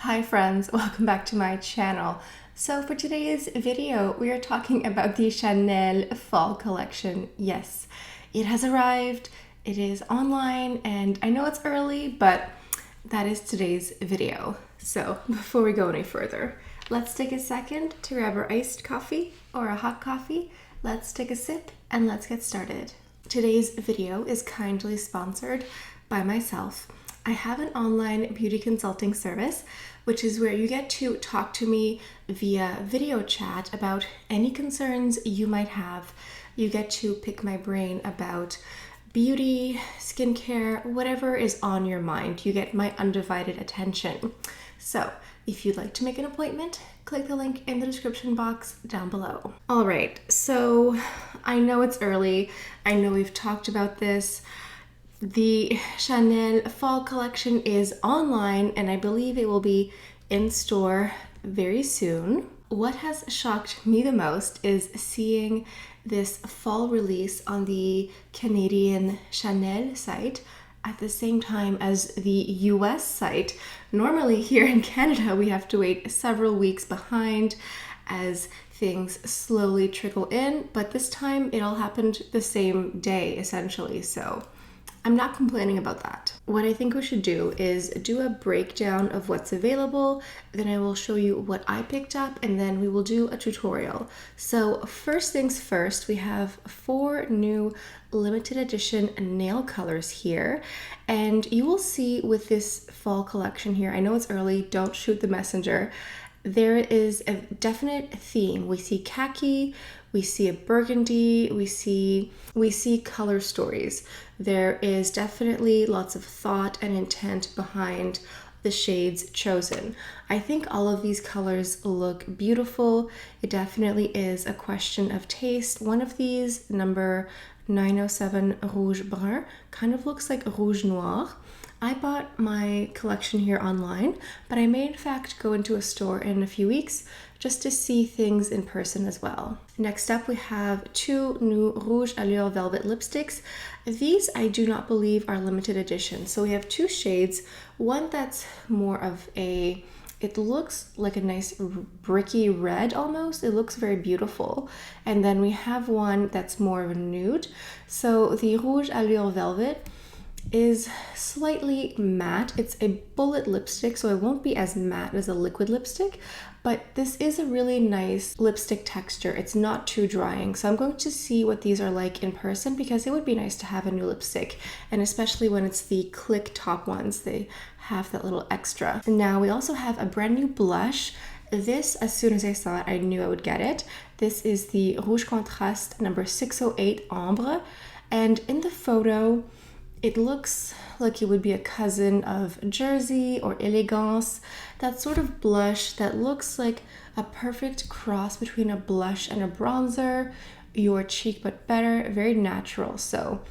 Hi friends, welcome back to my channel. So for today's video, we are talking about the Chanel fall collection. Yes, it has arrived, it is online, and I know it's early, but that is today's video. So before we go any further, let's take a second to grab our iced coffee or a hot coffee. Let's take a sip and let's get started. Today's video is kindly sponsored by myself. I have an online beauty consulting service, which is where you get to talk to me via video chat about any concerns you might have. You get to pick my brain about beauty, skincare, whatever is on your mind. You get my undivided attention. So if you'd like to make an appointment, click the link in the description box down below. All right, so I know it's early. I know we've talked about this. The Chanel fall collection is online and I believe it will be in store very soon. What has shocked me the most is seeing this fall release on the Canadian Chanel site at the same time as the US site. Normally here in Canada, we have to wait several weeks behind as things slowly trickle in, but this time it all happened the same day essentially, so I'm not complaining about that. What I think we should do is do a breakdown of what's available, then I will show you what I picked up, and then we will do a tutorial. So first things first, we have 4 new limited edition nail colors here, and you will see with this fall collection here, I know it's early, don't shoot the messenger, there is a definite theme. We see khaki, we see a burgundy, we see color stories. There is definitely lots of thought and intent behind the shades chosen. I think all of these colors look beautiful. It definitely is a question of taste. One of these, number 907 Rouge Brun, kind of looks like Rouge Noir. I bought my collection here online, but I may in fact go into a store in a few weeks just to see things in person as well. Next up, we have 2 new Rouge Allure Velvet lipsticks. These I do not believe are limited edition. So we have 2 shades, one that's more of it looks like a nice bricky red almost. It looks very beautiful. And then we have one that's more of a nude. So the Rouge Allure Velvet is slightly matte. It's a bullet lipstick, so it won't be as matte as a liquid lipstick, but this is a really nice lipstick texture. It's not too drying, so I'm going to see what these are like in person because it would be nice to have a new lipstick, and especially when it's the click top ones, they have that little extra. And now we also have a brand new blush. This, as soon as I saw it, I knew I would get it. This is the Rouge Contraste number 608 Ombre, and in the photo, it looks like it would be a cousin of Jersey or Elegance, that sort of blush that looks like a perfect cross between a blush and a bronzer, your cheek but better, very natural. So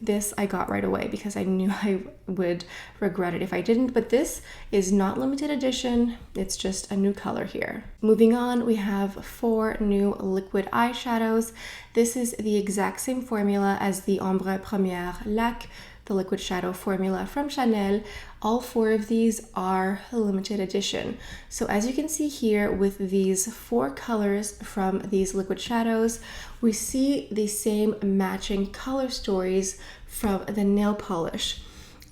this I got right away because I knew I would regret it if I didn't, but this is not limited edition, it's just a new color here. Moving on, we have 4 new liquid eyeshadows. This is the exact same formula as the Ombre, Première, Laque, the liquid shadow formula from Chanel. All 4 of these are limited edition. So as you can see here with these 4 colors from these liquid shadows, we see the same matching color stories from the nail polish.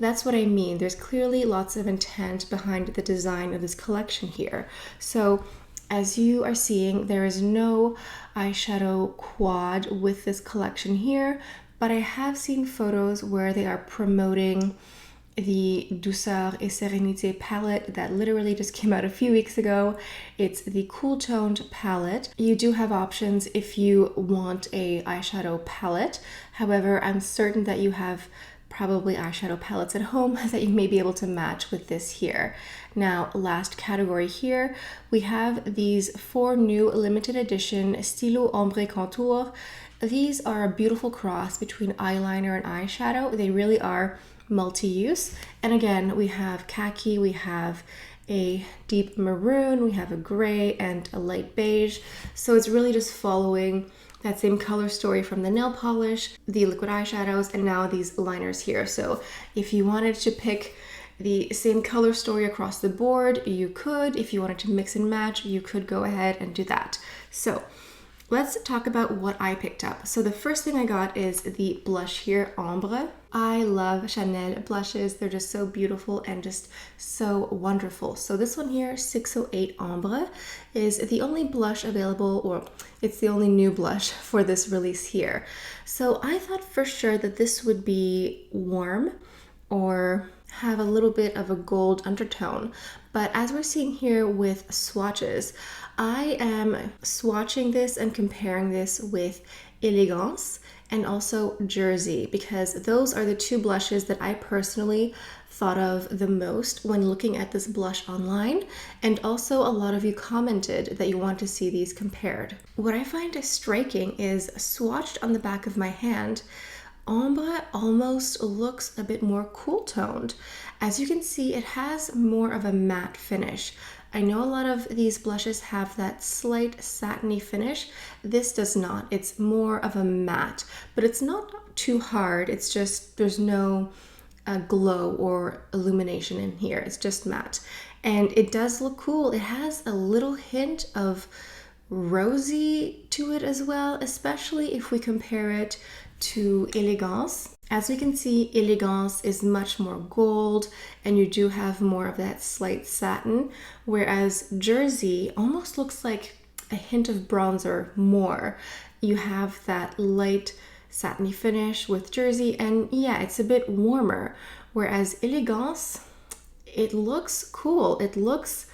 That's what I mean. There's clearly lots of intent behind the design of this collection here. So as you are seeing, there is no eyeshadow quad with this collection here, but I have seen photos where they are promoting the Douceur et Sérénité palette that literally just came out a few weeks ago. It's the cool toned palette. You do have options if you want a eyeshadow palette. However, I'm certain that you have probably eyeshadow palettes at home that you may be able to match with this here. Now, last category here, we have these 4 new limited edition Stylo Ombre Contour. These are a beautiful cross between eyeliner and eyeshadow. They really are multi-use. And again, we have khaki, we have a deep maroon, we have a gray and a light beige. So it's really just following that same color story from the nail polish, the liquid eyeshadows, and now these liners here. So if you wanted to pick the same color story across the board, you could. If you wanted to mix and match, you could go ahead and do that. So let's talk about what I picked up. So the first thing I got is the blush here, Ombre. I love Chanel blushes. They're just so beautiful and just so wonderful. So this one here, 608 Ombre, is the only blush available, or it's the only new blush for this release here. So I thought for sure that this would be warm or have a little bit of a gold undertone. But as we're seeing here with swatches, I am swatching this and comparing this with Elegance and also Jersey, because those are the two blushes that I personally thought of the most when looking at this blush online. And also a lot of you commented that you want to see these compared. What I find striking is swatched on the back of my hand, Ombre almost looks a bit more cool toned. As you can see, it has more of a matte finish. I know a lot of these blushes have that slight satiny finish. This does not. It's more of a matte, but it's not too hard. It's just, there's no glow or illumination in here. It's just matte. And it does look cool. It has a little hint of rosy to it as well, especially if we compare it to Elegance. As we can see, Elegance is much more gold and you do have more of that slight satin, whereas Jersey almost looks like a hint of bronzer more. You have that light satiny finish with Jersey, and yeah, it's a bit warmer, whereas Elegance, it looks cool. It looks,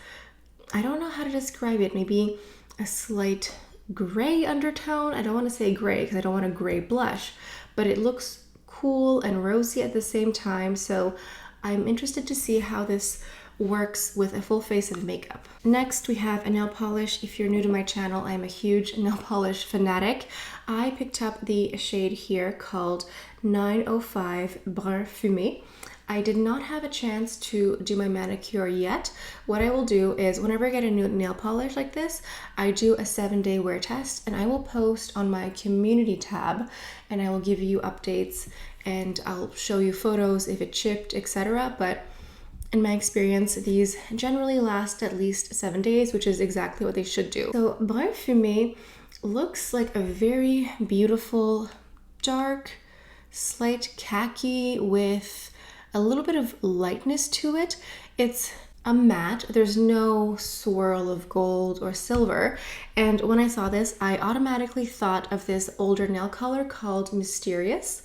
I don't know how to describe it, maybe a slight gray undertone. I don't want to say gray because I don't want a gray blush, but it looks cool and rosy at the same time. So I'm interested to see how this works with a full face of makeup. Next, we have a nail polish. If you're new to my channel, I'm a huge nail polish fanatic. I picked up the shade here called 905 Brun Fumé. I did not have a chance to do my manicure yet. What I will do is whenever I get a new nail polish like this, I do a 7-day wear test, and I will post on my community tab, and I will give you updates and I'll show you photos if it chipped, etc. But in my experience, these generally last at least 7 days, which is exactly what they should do. So Brun Fumé looks like a very beautiful, dark, slight khaki with a little bit of lightness to it. It's a matte. There's no swirl of gold or silver. And when I saw this, I automatically thought of this older nail color called Mysterious.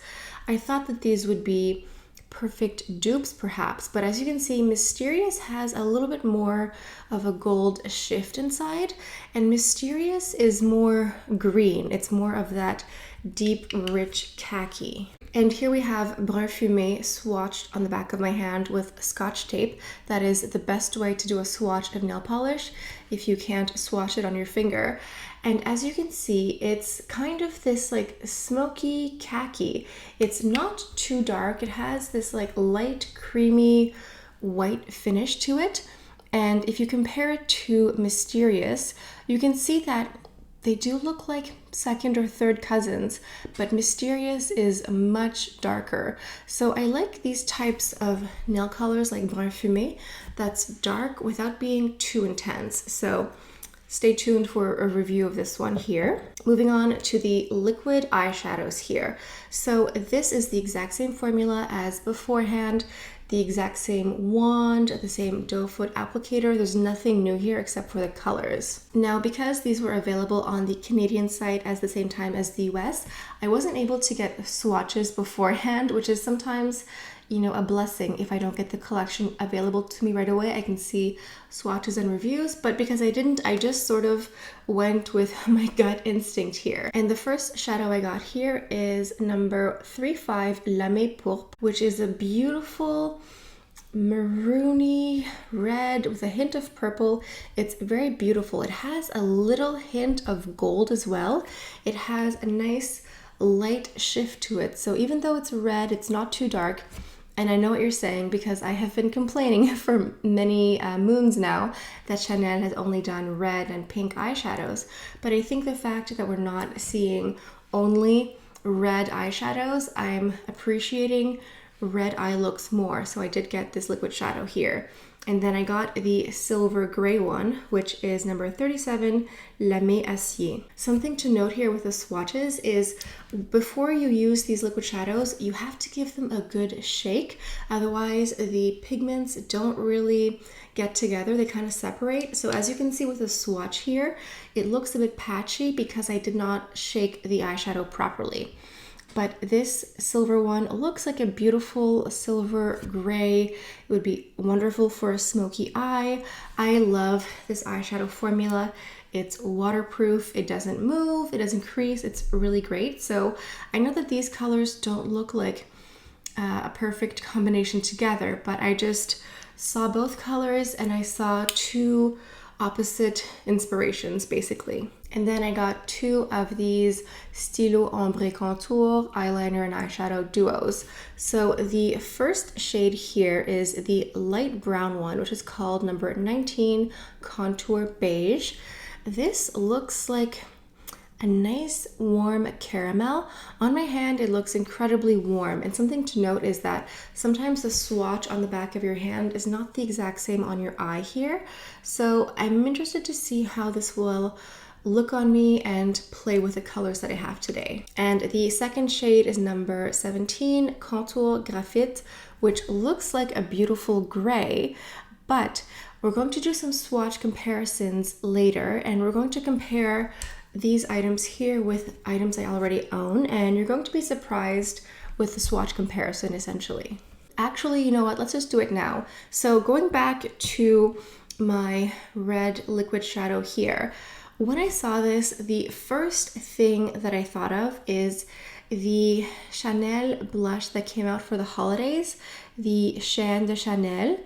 I thought that these would be perfect dupes perhaps, but as you can see, Mysterious has a little bit more of a gold shift inside, and Mysterious is more green. It's more of that deep, rich khaki. And here we have Brun Fumé swatched on the back of my hand with Scotch tape. That is the best way to do a swatch of nail polish if you can't swatch it on your finger. And as you can see, it's kind of this like smoky khaki. It's not too dark. It has this like light, creamy, white finish to it. And if you compare it to Mysterious, you can see that they do look like second or third cousins, but Mysterious is much darker. So I like these types of nail colors like Brun Fumé that's dark without being too intense. So stay tuned for a review of this one here. Moving on to the liquid eyeshadows here. So this is the exact same formula as beforehand, the exact same wand, the same doe foot applicator. There's nothing new here except for the colors. Now, because these were available on the Canadian site at the same time as the US, I wasn't able to get swatches beforehand, which is sometimes, you know, a blessing. If I don't get the collection available to me right away, I can see swatches and reviews, but because I didn't, I just sort of went with my gut instinct here. And the first shadow I got here is number 35 Lamé Pourpre, which is a beautiful maroony red with a hint of purple. It's very beautiful. It has a little hint of gold as well. It has a nice light shift to it. So even though it's red, it's not too dark. And I know what you're saying because I have been complaining for many moons now that Chanel has only done red and pink eyeshadows. But I think the fact that we're not seeing only red eyeshadows, I'm appreciating red eye looks more. So I did get this liquid shadow here. And then I got the silver gray one, which is number 37, Lamé Acier. Something to note here with the swatches is before you use these liquid shadows, you have to give them a good shake. Otherwise, the pigments don't really get together. They kind of separate. So as you can see with the swatch here, it looks a bit patchy because I did not shake the eyeshadow properly. But this silver one looks like a beautiful silver gray. It would be wonderful for a smoky eye. I love this eyeshadow formula. It's waterproof, it doesn't move, it doesn't crease, it's really great. So I know that these colors don't look like a perfect combination together, but I just saw both colors and I saw two opposite inspirations basically. And then I got two of these Stylo Ombre Contour eyeliner and eyeshadow duos. So the first shade here is the light brown one, which is called number 19 Contour Beige. This looks like a nice warm caramel. On my hand, it looks incredibly warm. And something to note is that sometimes the swatch on the back of your hand is not the exact same on your eye here. So I'm interested to see how this will look on me and play with the colors that I have today. And the second shade is number 17, Contour Graphite, which looks like a beautiful gray, but we're going to do some swatch comparisons later, and we're going to compare these items here with items I already own, and you're going to be surprised with the swatch comparison essentially. Actually, you know what, let's just do it now. So going back to my red liquid shadow here, when I saw this, the first thing that I thought of is the Chanel blush that came out for the holidays, the Chaîne de Chanel.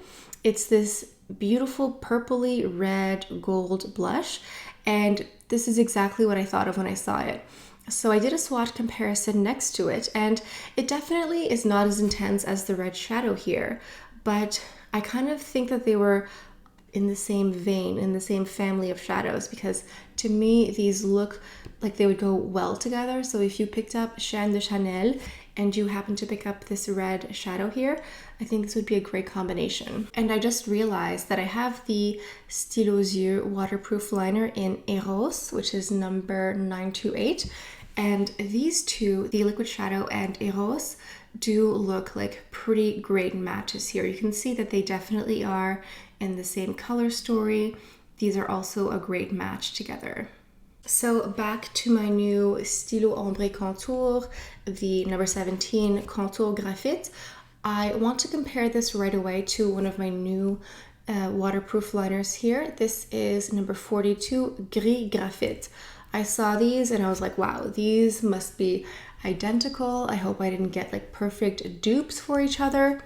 It's this beautiful purpley red gold blush, and this is exactly what I thought of when I saw it. So I did a swatch comparison next to it, and it definitely is not as intense as the red shadow here, but I kind of think that they were in the same vein, in the same family of shadows, because to me these look like they would go well together. So if you picked up Chaîne de Chanel and you happen to pick up this red shadow here, I think this would be a great combination. And I just realized that I have the Stylo Yeux waterproof liner in Eros, which is number 928. And these two, the liquid shadow and Eros, do look like pretty great matches here. You can see that they definitely are in the same color story. These are also a great match together. So back to my new Stylo Ombre Contour, the number 17 Contour Graphite. I want to compare this right away to one of my new waterproof liners here. This is number 42 Gris Graphite. I saw these and I was like, wow, these must be identical. I hope I didn't get like perfect dupes for each other.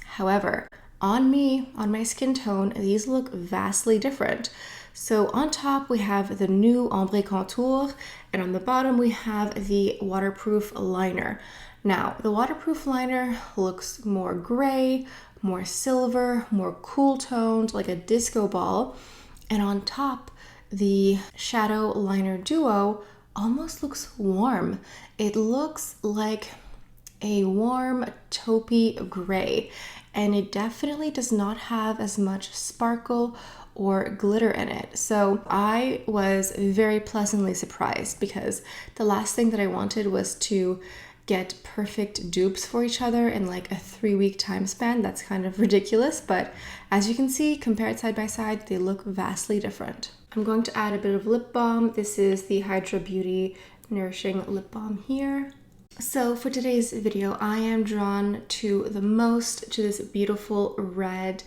However, on me, on my skin tone, these look vastly different. So on top we have the new Ombre Contour, and on the bottom we have the waterproof liner. Now, the waterproof liner looks more gray, more silver, more cool toned, like a disco ball. And on top, the shadow liner duo almost looks warm. It looks like a warm taupey gray, and it definitely does not have as much sparkle or glitter in it. So I was very pleasantly surprised, because the last thing that I wanted was to get perfect dupes for each other in like a 3-week time span. That's kind of ridiculous, but as you can see, compared side by side, they look vastly different. I'm going to add a bit of lip balm. This is the Hydra Beauty Nourishing Lip Balm here. So for today's video, I am drawn to the most to this beautiful red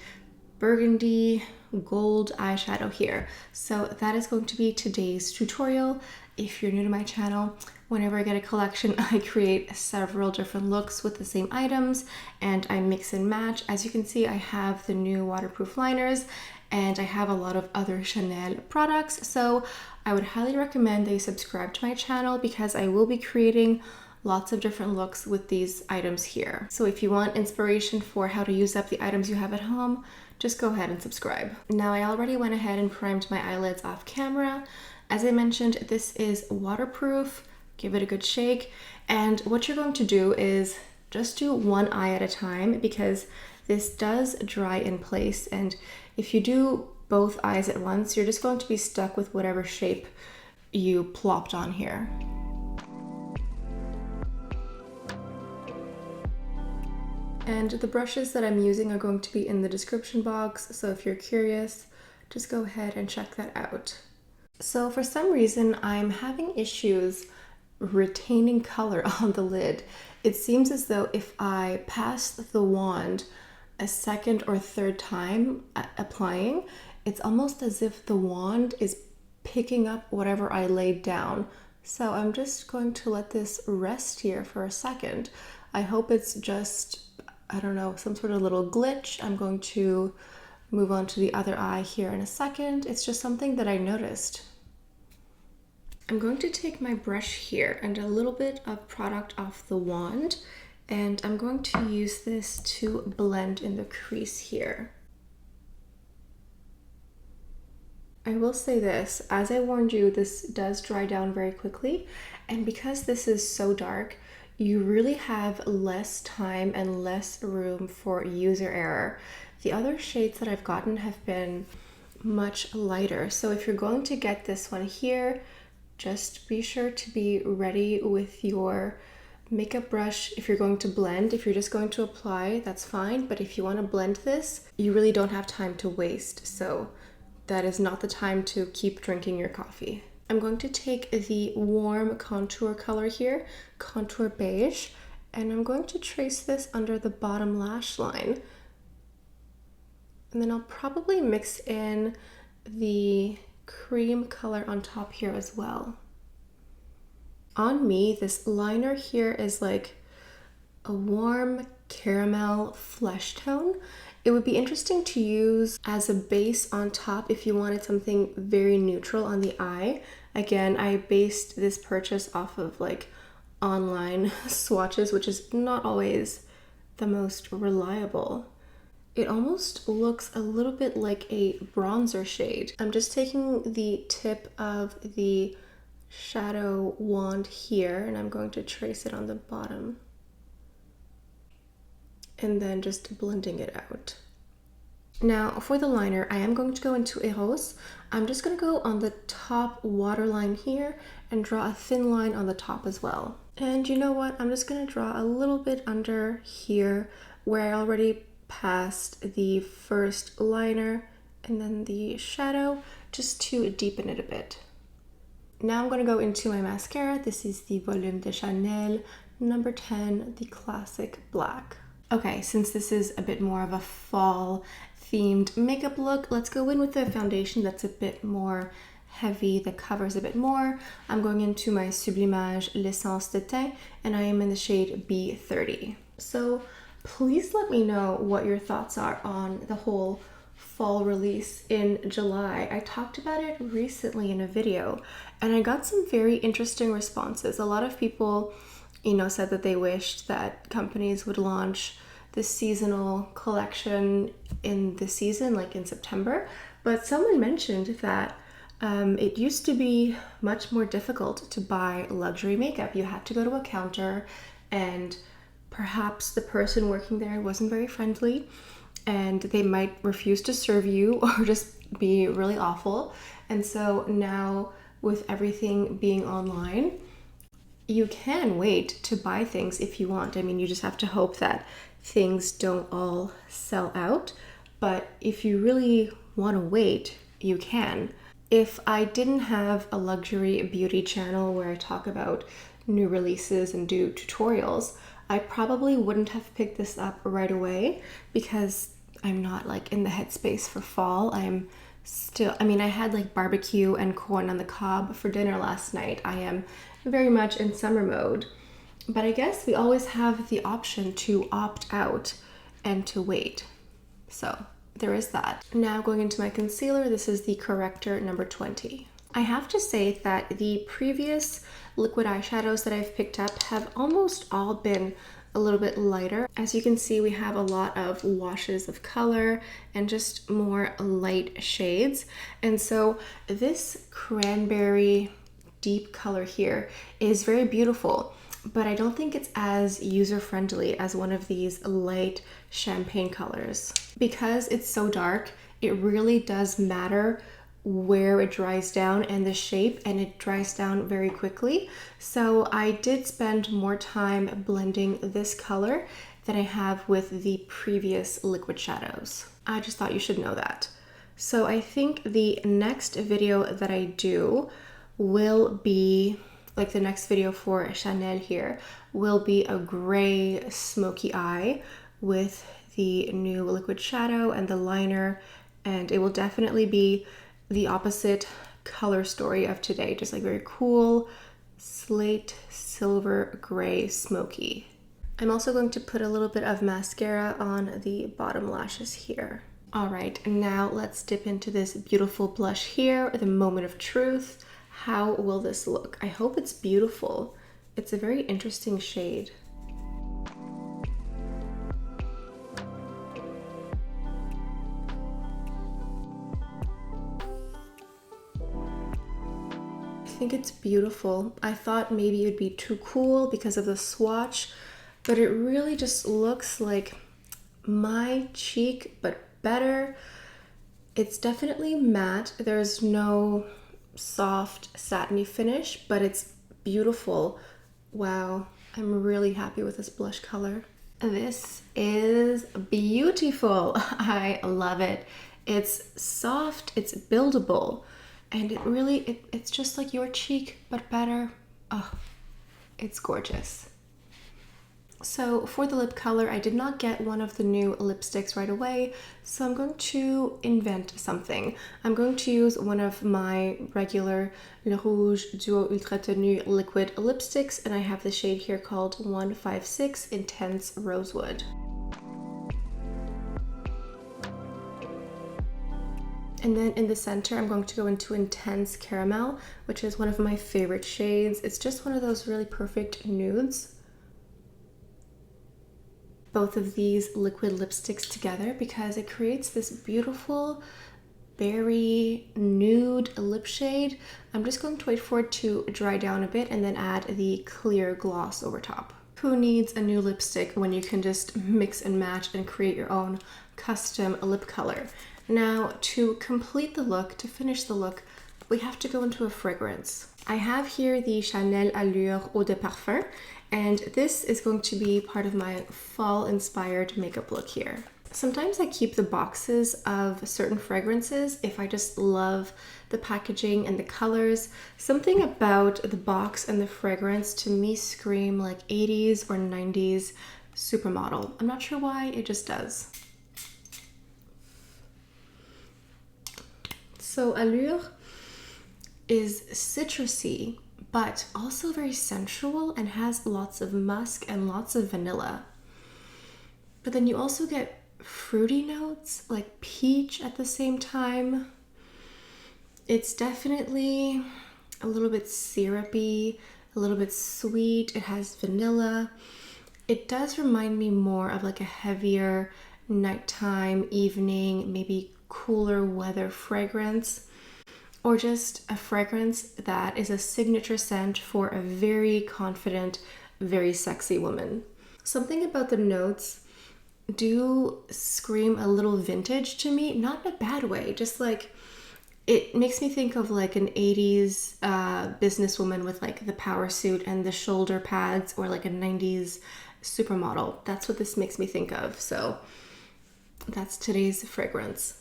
burgundy gold eyeshadow here. So that is going to be today's tutorial. If you're new to my channel, whenever I get a collection, I create several different looks with the same items and I mix and match. As you can see, I have the new waterproof liners and I have a lot of other Chanel products. So I would highly recommend that you subscribe to my channel, because I will be creating lots of different looks with these items here. So if you want inspiration for how to use up the items you have at home, just go ahead and subscribe. Now, I already went ahead and primed my eyelids off camera. As I mentioned, this is waterproof. Give it a good shake. And what you're going to do is just do one eye at a time because this does dry in place, and if you do both eyes at once, you're just going to be stuck with whatever shape you plopped on here. And the brushes that I'm using are going to be in the description box, so if you're curious, just go ahead and check that out. So for some reason, I'm having issues retaining color on the lid. It seems as though if I pass the wand a second or third time applying, it's almost as if the wand is picking up whatever I laid down. So I'm just going to let this rest here for a second. I hope it's just, I don't know, some sort of little glitch. I'm going to move on to the other eye here in a second. It's just something that I noticed. I'm going to take my brush here and a little bit of product off the wand, and I'm going to use this to blend in the crease here. I will say this, as I warned you, this does dry down very quickly, and because this is so dark, you really have less time and less room for user error. The other shades that I've gotten have been much lighter, so if you're going to get this one here, just be sure to be ready with your makeup brush. If you're going to blend, if you're just going to apply, that's fine, but if you want to blend this, you really don't have time to waste, so that is not the time to keep drinking your coffee. I'm going to take the warm contour color here, Contour Beige, and I'm going to trace this under the bottom lash line. And then I'll probably mix in the cream color on top here as well. On me, this liner here is like a warm caramel flesh tone. It would be interesting to use as a base on top if you wanted something very neutral on the eye. Again, I based this purchase off of like online swatches, which is not always the most reliable. It almost looks a little bit like a bronzer shade. I'm just taking the tip of the shadow wand here and I'm going to trace it on the bottom. And then just blending it out. Now for the liner, I am going to go into Eros. I'm just going to go on the top waterline here and draw a thin line on the top as well. And you know what? I'm just going to draw a little bit under here where I already passed the first liner and then the shadow, just to deepen it a bit. Now I'm going to go into my mascara. This is the Volume de Chanel number 10, the classic black. Okay, since this is a bit more of a fall themed makeup look, let's go in with a foundation that's a bit more heavy, that covers a bit more. I'm going into my Sublimage L'Essence de Teint and I am in the shade B30. So please let me know what your thoughts are on the whole fall release in July. I talked about it recently in a video and I got some very interesting responses. A lot of people, you know, said that they wished that companies would launch the seasonal collection in the season, like in September. But someone mentioned that it used to be much more difficult to buy luxury makeup. You had to go to a counter and perhaps the person working there wasn't very friendly and they might refuse to serve you or just be really awful. And so now with everything being online, you can wait to buy things if you want. I mean, you just have to hope that things don't all sell out. But if you really want to wait, you can. If I didn't have a luxury beauty channel where I talk about new releases and do tutorials, I probably wouldn't have picked this up right away because I'm not like in the headspace for fall. I'm still, I mean, I had like barbecue and corn on the cob for dinner last night. I am very much in summer mode, but I guess we always have the option to opt out and to wait. So there is that. Now going into my concealer, this is the Corrector number 20. I have to say that the previous liquid eyeshadows that I've picked up have almost all been a little bit lighter. As you can see, we have a lot of washes of color and just more light shades. And so this cranberry deep color here is very beautiful. but I don't think it's as user-friendly as one of these light champagne colors. Because it's so dark, it really does matter where it dries down and the shape, and it dries down very quickly. So I did spend more time blending this color than I have with the previous liquid shadows. I just thought you should know that. So I think the next video that I do will be, like the next video for Chanel here, will be a gray smoky eye with the new liquid shadow and the liner, and it will definitely be the opposite color story of today, just like very cool, slate, silver, gray, smoky. I'm also going to put a little bit of mascara on the bottom lashes here. All right, now let's dip into this beautiful blush here, the moment of truth. How will this look? I hope it's beautiful. It's a very interesting shade. I think it's beautiful. I thought maybe it would be too cool because of the swatch, but it really just looks like my cheek, but better. It's definitely matte. There's no soft satiny finish, but it's beautiful. Wow, I'm really happy with this blush color. This is beautiful. I love it. It's soft, it's buildable, and it really, it's just like your cheek, but better. Oh, it's gorgeous. So for the lip color, I did not get one of the new lipsticks right away, so I'm going to invent something. I'm going to use one of my regular Le Rouge Duo Ultra Tenue liquid lipsticks, and I have the shade here called 156 Intense Rosewood. And then in the center, I'm going to go into Intense Caramel, which is one of my favorite shades. It's just one of those really perfect nudes. Both of these liquid lipsticks together because it creates this beautiful berry nude lip shade. I'm just going to wait for it to dry down a bit and then add the clear gloss over top. Who needs a new lipstick when you can just mix and match and create your own custom lip color? Now, to complete the look, to finish the look, we have to go into a fragrance. I have here the Chanel Allure Eau de Parfum, and this is going to be part of my fall-inspired makeup look here. Sometimes I keep the boxes of certain fragrances if I just love the packaging and the colors. Something about the box and the fragrance to me scream like 80s or 90s supermodel. I'm not sure why, it just does. So Allure is citrusy, but also very sensual and has lots of musk and lots of vanilla. But then you also get fruity notes, like peach at the same time. It's definitely a little bit syrupy, a little bit sweet. It has vanilla. It does remind me more of like a heavier nighttime, evening, maybe cooler weather fragrance, or just a fragrance that is a signature scent for a very confident, very sexy woman. Something about the notes do scream a little vintage to me, not in a bad way, just like it makes me think of like an 80s businesswoman with like the power suit and the shoulder pads, or like a 90s supermodel. That's what this makes me think of. So that's today's fragrance.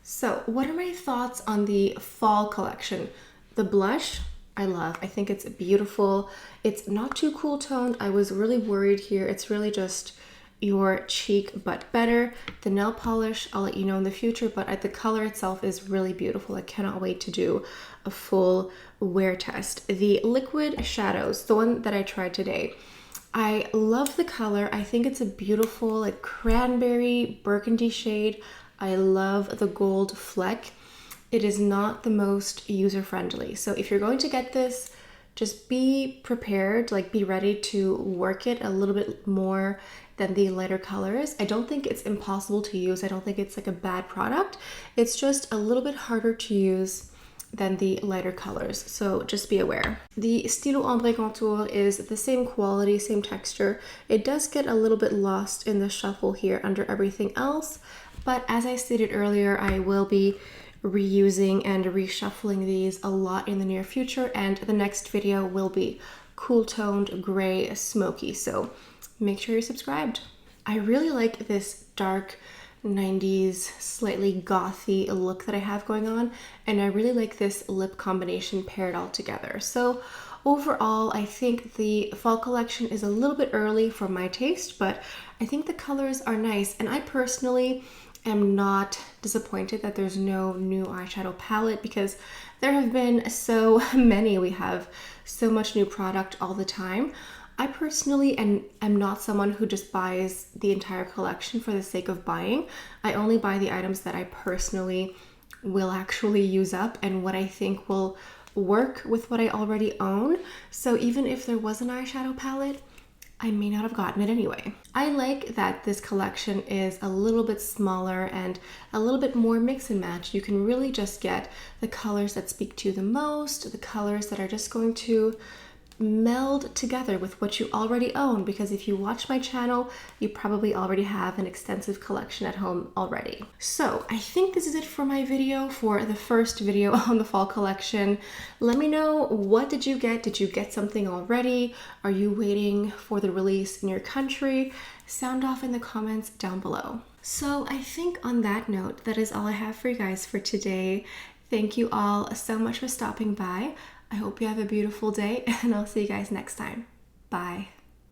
So what are my thoughts on the fall collection? The blush, I love. I think it's beautiful. It's not too cool toned. I was really worried here. It's really just your cheek, but better. The nail polish, I'll let you know in the future, but the color itself is really beautiful. I cannot wait to do a full wear test. The liquid shadows, the one that I tried today, I love the color. I think it's a beautiful like cranberry burgundy shade. I love the gold fleck. It is not the most user-friendly. So if you're going to get this, just be prepared, like be ready to work it a little bit more than the lighter colors. I don't think it's impossible to use. I don't think it's like a bad product. It's just a little bit harder to use than the lighter colors, so just be aware. The Stylo Ombre Contour is the same quality, same texture. It does get a little bit lost in the shuffle here under everything else, but as I stated earlier, I will be reusing and reshuffling these a lot in the near future, and the next video will be cool toned gray smoky, so make sure you're subscribed. I really like this dark 90s slightly gothy look that I have going on, and I really like this lip combination paired all together. So overall, I think the fall collection is a little bit early for my taste, but I think the colors are nice, and I personally am not disappointed that there's no new eyeshadow palette because there have been so many. We have so much new product all the time. I personally am not someone who just buys the entire collection for the sake of buying. I only buy the items that I personally will actually use up and what I think will work with what I already own. So even if there was an eyeshadow palette, I may not have gotten it anyway. I like that this collection is a little bit smaller and a little bit more mix and match. You can really just get the colors that speak to you the most, the colors that are just going to meld together with what you already own, because if you watch my channel, you probably already have an extensive collection at home already. So I think this is it for my video, for the first video on the fall collection. Let me know, what did you get? Did you get something already? Are you waiting for the release in your country? Sound off in the comments down below. So I think on that note, that is all I have for you guys for today. Thank you all so much for stopping by. I hope you have a beautiful day, and I'll see you guys next time. Bye.